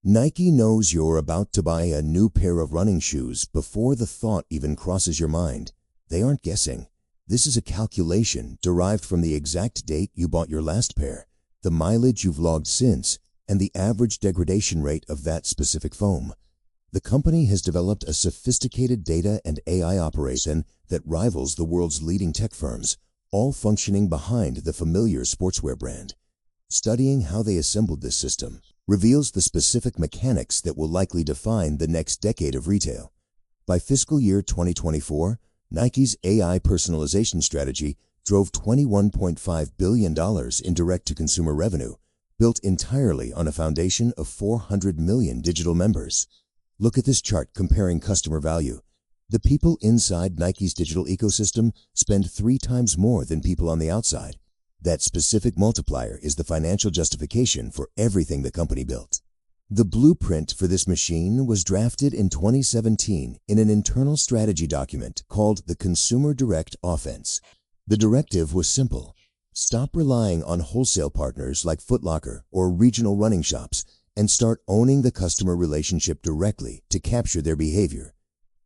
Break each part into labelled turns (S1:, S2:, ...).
S1: Nike knows you're about to buy a new pair of running shoes before the thought even crosses your mind. They aren't guessing. This is a calculation derived from the exact date you bought your last pair, the mileage you've logged since, and the average degradation rate of that specific foam. The company has developed a sophisticated data and AI operation that rivals the world's leading tech firms, all functioning behind the familiar sportswear brand. Studying how they assembled this system reveals the specific mechanics that will likely define the next decade of retail. By fiscal year 2024, Nike's AI personalization strategy drove $21.5 billion in direct-to-consumer revenue, built entirely on a foundation of 400 million digital members. Look at this chart comparing customer value. The people inside Nike's digital ecosystem spend 3 times more than people on the outside. That specific multiplier is the financial justification for everything the company built. The blueprint for this machine was drafted in 2017 in an internal strategy document called the Consumer Direct Offense. The directive was simple. Stop relying on wholesale partners like Foot Locker or regional running shops and start owning the customer relationship directly to capture their behavior.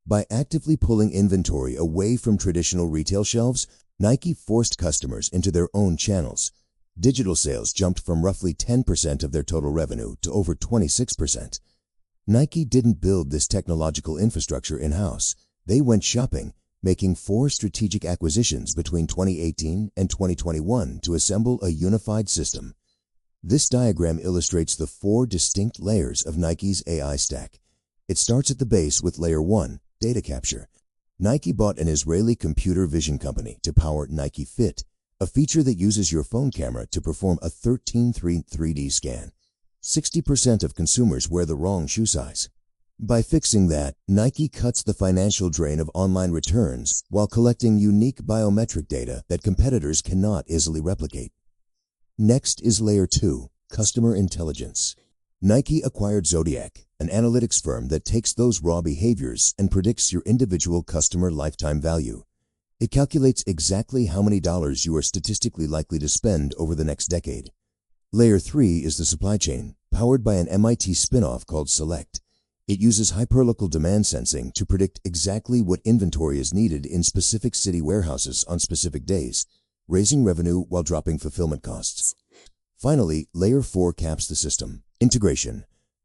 S1: By actively pulling inventory away from traditional retail shelves, Nike forced customers into their own channels. Digital sales jumped from roughly 10% of their total revenue to over 26%. Nike didn't build this technological infrastructure in-house. They went shopping, making 4 strategic acquisitions between 2018 and 2021 to assemble a unified system. This diagram illustrates the 4 distinct layers of Nike's AI stack. It starts at the base with Layer 1, data capture. Nike bought an Israeli computer vision company to power Nike Fit, a feature that uses your phone camera to perform a 13:3 scan. 60% of consumers wear the wrong shoe size. By fixing that, Nike cuts the financial drain of online returns while collecting unique biometric data that competitors cannot easily replicate. Next is Layer 2, customer intelligence. Nike acquired Zodiac, an analytics firm that takes those raw behaviors and predicts your individual customer lifetime value. It calculates exactly how many dollars you are statistically likely to spend over the next decade. Layer 3 is the supply chain, powered by an MIT spin-off called Celect. It uses hyperlocal demand sensing to predict exactly what inventory is needed in specific city warehouses on specific days, raising revenue while dropping fulfillment costs. Finally, Layer 4 caps the system. Integration.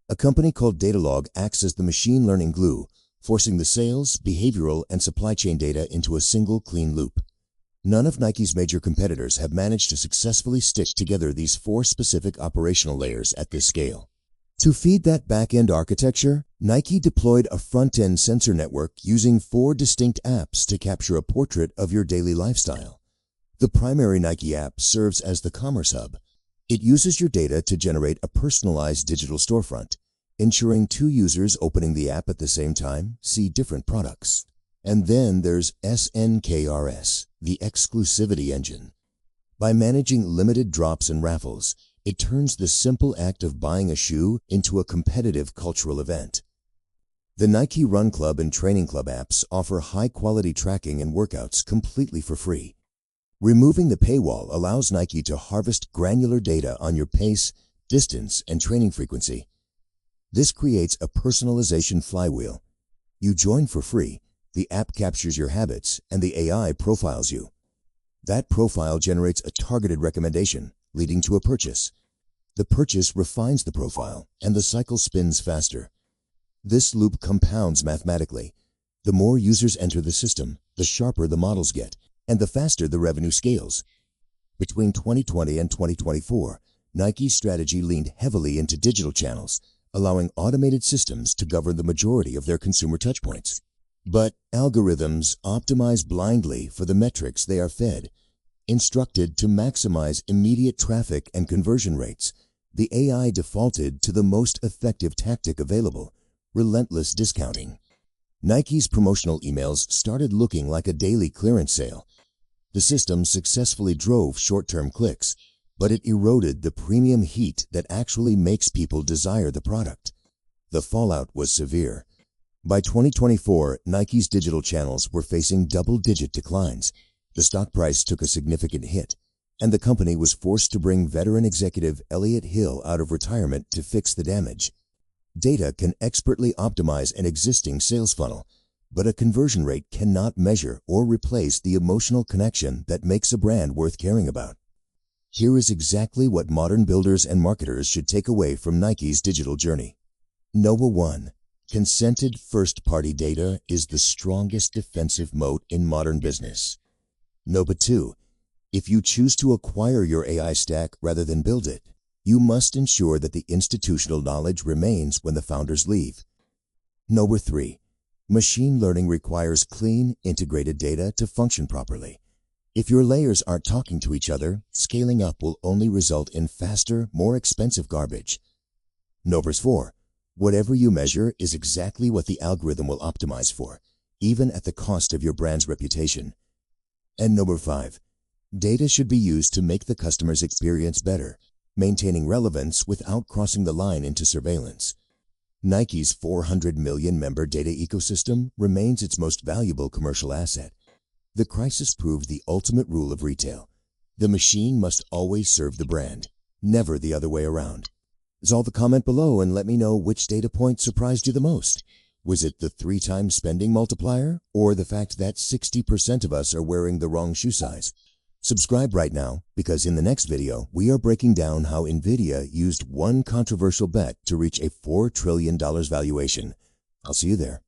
S1: A company called Datalogue acts as the machine learning glue, forcing the sales, behavioral, and supply chain data into a single clean loop. None of Nike's major competitors have managed to successfully stitch together these 4 specific operational layers at this scale. To feed that back-end architecture, Nike deployed a front-end sensor network using 4 distinct apps to capture a portrait of your daily lifestyle. The primary Nike app serves as the commerce hub. It uses your data to generate a personalized digital storefront, ensuring 2 users opening the app at the same time see different products. And then there's SNKRS, the exclusivity engine. By managing limited drops and raffles, it turns the simple act of buying a shoe into a competitive cultural event. The Nike Run Club and Training Club apps offer high-quality tracking and workouts completely for free. Removing the paywall allows Nike to harvest granular data on your pace, distance, and training frequency. This creates a personalization flywheel. You join for free, the app captures your habits, and the AI profiles you. That profile generates a targeted recommendation, leading to a purchase. The purchase refines the profile, and the cycle spins faster. This loop compounds mathematically. The more users enter the system, the sharper the models get, and the faster the revenue scales. Between 2020 and 2024, Nike's strategy leaned heavily into digital channels, allowing automated systems to govern the majority of their consumer touchpoints. But algorithms optimize blindly for the metrics they are fed. Instructed to maximize immediate traffic and conversion rates, the AI defaulted to the most effective tactic available: relentless discounting. Nike's promotional emails started looking like a daily clearance sale. The system successfully drove short-term clicks, but it eroded the premium heat that actually makes people desire the product. The fallout was severe. By 2024, Nike's digital channels were facing double-digit declines. The stock price took a significant hit, and the company was forced to bring veteran executive Elliott Hill out of retirement to fix the damage. Data can expertly optimize an existing sales funnel, but a conversion rate cannot measure or replace the emotional connection that makes a brand worth caring about. Here is exactly what modern builders and marketers should take away from Nike's digital journey. Number 1. Consented first-party data is the strongest defensive moat in modern business. Number 2. If you choose to acquire your AI stack rather than build it, you must ensure that the institutional knowledge remains when the founders leave. Number 3. Machine learning requires clean, integrated data to function properly. If your layers aren't talking to each other, scaling up will only result in faster, more expensive garbage. Number 4. Whatever you measure is exactly what the algorithm will optimize for, even at the cost of your brand's reputation. And number 5. Data should be used to make the customer's experience better, maintaining relevance without crossing the line into surveillance. Nike's 400 million member data ecosystem remains its most valuable commercial asset. The crisis proved the ultimate rule of retail. The machine must always serve the brand, never the other way around. Resolve the comment below and let me know which data point surprised you the most. Was it the 3x spending multiplier or the fact that 60% of us are wearing the wrong shoe size? Subscribe right now, because in the next video, we are breaking down how NVIDIA used one controversial bet to reach a $4 trillion valuation. I'll see you there.